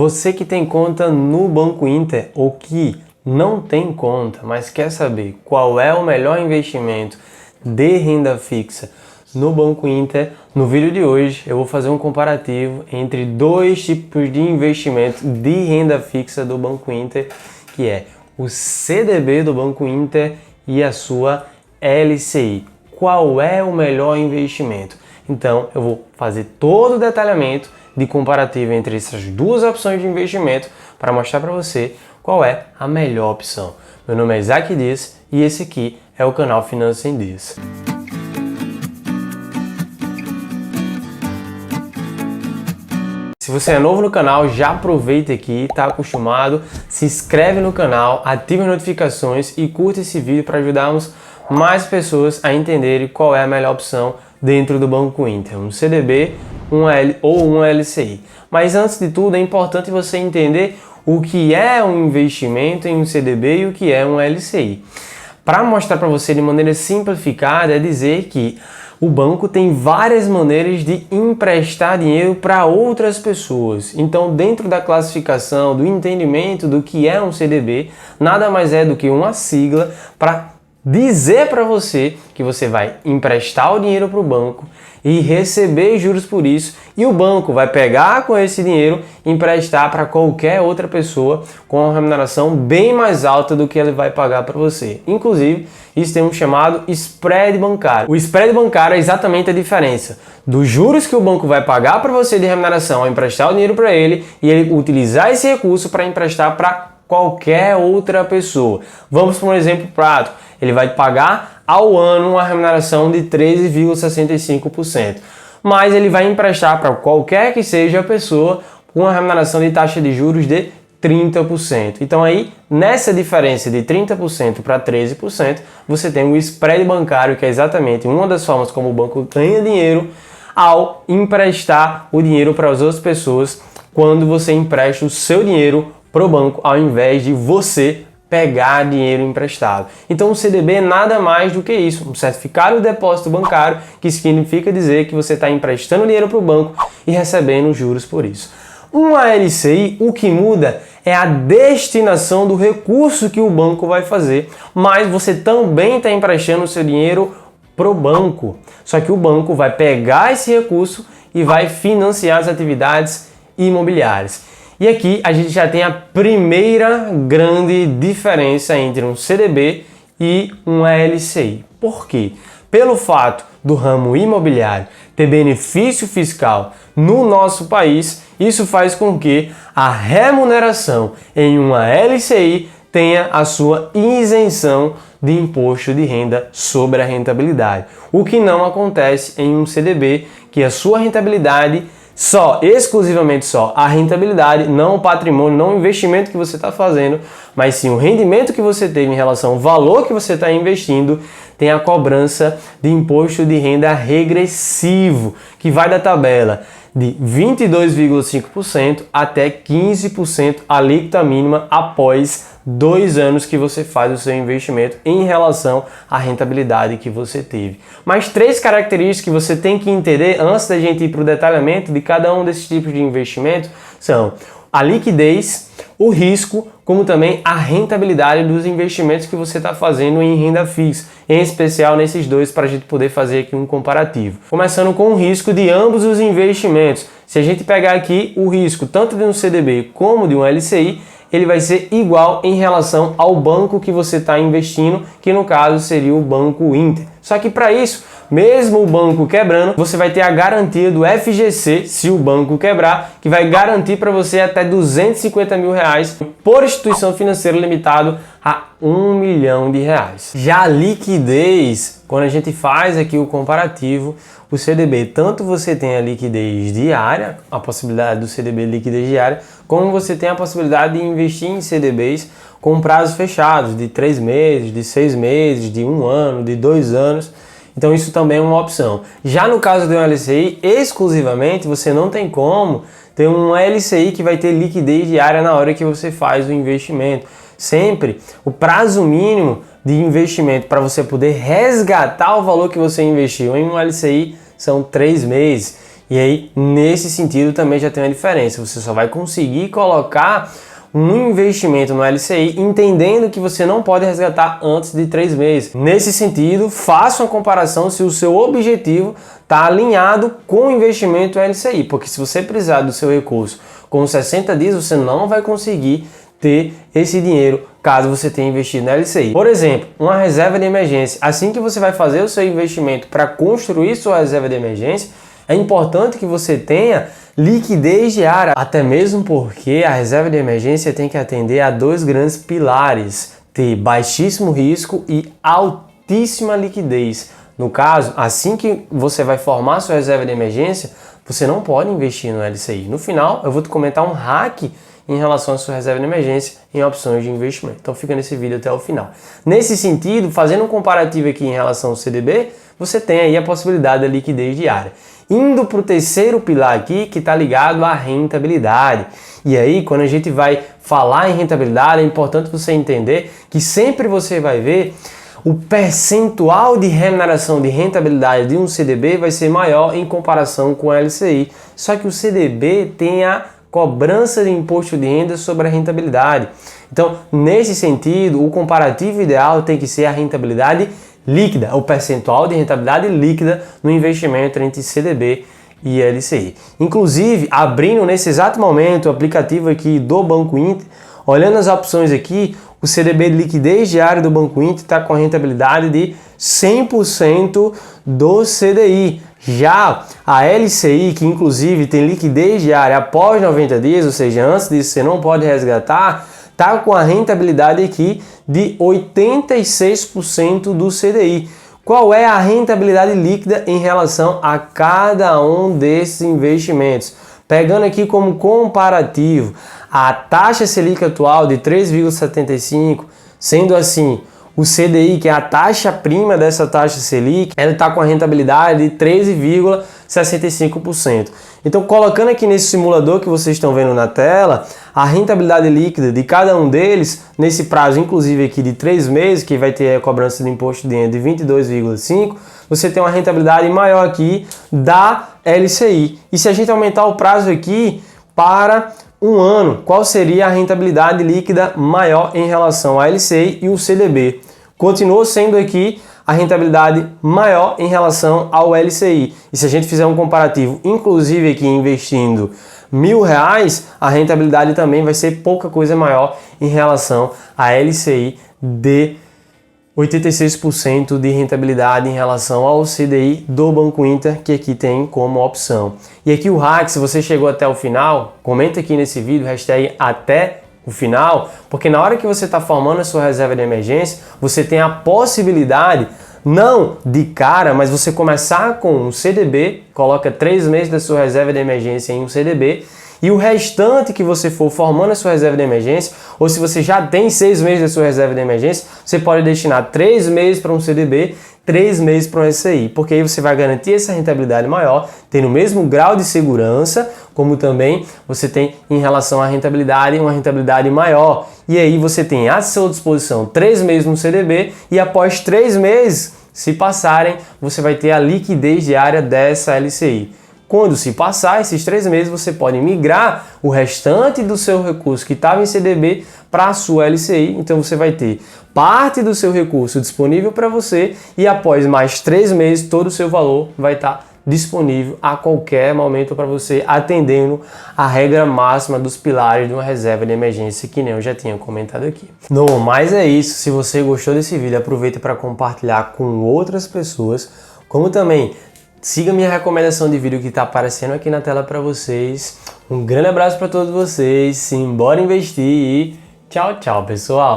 Você que tem conta no Banco Inter ou que não tem conta, mas quer saber qual é o melhor investimento de renda fixa no Banco Inter, no vídeo de hoje eu vou fazer um comparativo entre dois tipos de investimento de renda fixa do Banco Inter, que é o CDB do Banco Inter e a sua LCI. Qual é o melhor investimento? Então eu vou fazer todo o detalhamento de comparativo entre essas duas opções de investimento para mostrar para você qual é a melhor opção. Meu nome é Isaac Dias e esse aqui é o canal Finanças em Dias. Se você é novo no canal, já aproveita aqui, está acostumado, se inscreve no canal, ativa as notificações e curta esse vídeo para ajudarmos mais pessoas a entenderem qual é a melhor opção dentro do Banco Inter, um CDB ou um LCI. Mas antes de tudo é importante você entender o que é um investimento em um CDB e o que é um LCI. Para mostrar para você de maneira simplificada é dizer que o banco tem várias maneiras de emprestar dinheiro para outras pessoas. Então, dentro da classificação, do entendimento do que é um CDB, nada mais é do que uma sigla para dizer para você que você vai emprestar o dinheiro para o banco e receber juros por isso, e o banco vai pegar com esse dinheiro e emprestar para qualquer outra pessoa com uma remuneração bem mais alta do que ele vai pagar para você. Inclusive, isso tem um chamado spread bancário. O spread bancário é exatamente a diferença dos juros que o banco vai pagar para você de remuneração ao emprestar o dinheiro para ele e ele utilizar esse recurso para emprestar para qualquer outra pessoa. Vamos para um exemplo prático. Ele vai pagar ao ano uma remuneração de 13,65%, mas ele vai emprestar para qualquer que seja a pessoa com uma remuneração de taxa de juros de 30%. Então aí, nessa diferença de 30% para 13%, você tem o spread bancário, que é exatamente uma das formas como o banco ganha dinheiro ao emprestar o dinheiro para as outras pessoas quando você empresta o seu dinheiro para o banco, ao invés de você pegar dinheiro emprestado. Então o CDB é nada mais do que isso, um certificado de depósito bancário, que significa dizer que você está emprestando dinheiro para o banco e recebendo juros por isso. Uma LCI, o que muda é a destinação do recurso que o banco vai fazer, mas você também está emprestando o seu dinheiro para o banco. Só que o banco vai pegar esse recurso e vai financiar as atividades imobiliárias. E aqui a gente já tem a primeira grande diferença entre um CDB e um LCI. Por quê? Pelo fato do ramo imobiliário ter benefício fiscal no nosso país, isso faz com que a remuneração em uma LCI tenha a sua isenção de imposto de renda sobre a rentabilidade, o que não acontece em um CDB, que a sua rentabilidade exclusivamente a rentabilidade, não o patrimônio, não o investimento que você está fazendo, mas sim o rendimento que você teve em relação ao valor que você está investindo, tem a cobrança de imposto de renda regressivo, que vai da tabela de 22,5% até 15% alíquota mínima após 2 anos que você faz o seu investimento em relação à rentabilidade que você teve. Mas 3 características que você tem que entender antes da gente ir para o detalhamento de cada um desses tipos de investimento são a liquidez, o risco, como também a rentabilidade dos investimentos que você está fazendo em renda fixa, em especial nesses dois, para a gente poder fazer aqui um comparativo. Começando com o risco de ambos os investimentos. Se a gente pegar aqui o risco tanto de um CDB como de um LCI, ele vai ser igual em relação ao banco que você está investindo, que no caso seria o Banco Inter. Só que para isso, mesmo o banco quebrando, você vai ter a garantia do FGC, se o banco quebrar, que vai garantir para você até R$250 mil por instituição financeira limitado a R$1 milhão. Já a liquidez, quando a gente faz aqui o comparativo, o CDB, tanto você tem a liquidez diária, a possibilidade do CDB de liquidez diária, como você tem a possibilidade de investir em CDBs com prazos fechados, de 3 meses, de 6 meses, de 1 ano, de 2 anos. Então isso também é uma opção. Já no caso do LCI, exclusivamente, você não tem como ter um LCI que vai ter liquidez diária na hora que você faz o investimento. Sempre o prazo mínimo de investimento para você poder resgatar o valor que você investiu em um LCI são 3 meses. E aí, nesse sentido, também já tem uma diferença. Você só vai conseguir colocar um investimento no LCI entendendo que você não pode resgatar antes de 3 meses. Nesse sentido, faça uma comparação se o seu objetivo está alinhado com o investimento LCI, porque se você precisar do seu recurso com 60 dias, você não vai conseguir ter esse dinheiro caso você tenha investido no LCI. Por exemplo, uma reserva de emergência. Assim que você vai fazer o seu investimento para construir sua reserva de emergência, é importante que você tenha liquidez diária, até mesmo porque a reserva de emergência tem que atender a 2 grandes pilares: ter baixíssimo risco e altíssima liquidez. No caso, assim que você vai formar sua reserva de emergência, você não pode investir no LCI. No final, eu vou te comentar um hack em relação à sua reserva de emergência em opções de investimento. Então fica nesse vídeo até o final. Nesse sentido, fazendo um comparativo aqui em relação ao CDB, você tem aí a possibilidade da liquidez diária. Indo para o terceiro pilar aqui, que está ligado à rentabilidade. E aí, quando a gente vai falar em rentabilidade, é importante você entender que sempre você vai ver o percentual de remuneração de rentabilidade de um CDB vai ser maior em comparação com o LCI. Só que o CDB tem a cobrança de imposto de renda sobre a rentabilidade. Então, nesse sentido, o comparativo ideal tem que ser a rentabilidade líquida, o percentual de rentabilidade líquida no investimento entre CDB e LCI. Inclusive, abrindo nesse exato momento o aplicativo aqui do Banco Inter, olhando as opções aqui, o CDB de liquidez diária do Banco Inter está com a rentabilidade de 100% do CDI. Já a LCI, que inclusive tem liquidez diária após 90 dias, ou seja, antes disso você não pode resgatar, está com a rentabilidade aqui de 86% do CDI. Qual é a rentabilidade líquida em relação a cada um desses investimentos? Pegando aqui como comparativo a taxa Selic atual de 3,75, sendo assim, o CDI, que é a taxa prima dessa taxa Selic, ela está com a rentabilidade de 13,65%. Então, colocando aqui nesse simulador que vocês estão vendo na tela, a rentabilidade líquida de cada um deles, nesse prazo inclusive aqui de 3 meses, que vai ter a cobrança de imposto de renda de 22,5%, você tem uma rentabilidade maior aqui da LCI. E se a gente aumentar o prazo aqui para 1 ano, qual seria a rentabilidade líquida maior em relação à LCI e o CDB? Continua sendo aqui a rentabilidade maior em relação ao LCI. E se a gente fizer um comparativo, inclusive aqui investindo R$1.000, a rentabilidade também vai ser pouca coisa maior em relação à LCI de 86% de rentabilidade em relação ao CDI do Banco Inter, que aqui tem como opção. E aqui o hack, se você chegou até o final, comenta aqui nesse vídeo, hashtag até o final, porque na hora que você está formando a sua reserva de emergência, você tem a possibilidade, não de cara, mas você começar com um CDB, coloca 3 meses da sua reserva de emergência em um CDB, e o restante que você for formando a sua reserva de emergência, ou se você já tem 6 meses da sua reserva de emergência, você pode destinar 3 meses para um CDB, 3 meses para um LCI, porque aí você vai garantir essa rentabilidade maior, tendo o mesmo grau de segurança, como também você tem em relação à rentabilidade, uma rentabilidade maior. E aí você tem à sua disposição 3 meses no CDB e após 3 meses, se passarem, você vai ter a liquidez diária dessa LCI. Quando se passar esses 3 meses, você pode migrar o restante do seu recurso que estava em CDB para a sua LCI. Então você vai ter parte do seu recurso disponível para você e após mais 3 meses, todo o seu valor vai estar disponível a qualquer momento para você, atendendo a regra máxima dos pilares de uma reserva de emergência, que nem eu já tinha comentado aqui. No mais é isso. Se você gostou desse vídeo, aproveita para compartilhar com outras pessoas, como também siga minha recomendação de vídeo que está aparecendo aqui na tela para vocês. Um grande abraço para todos vocês, simbora investir e tchau, tchau, pessoal!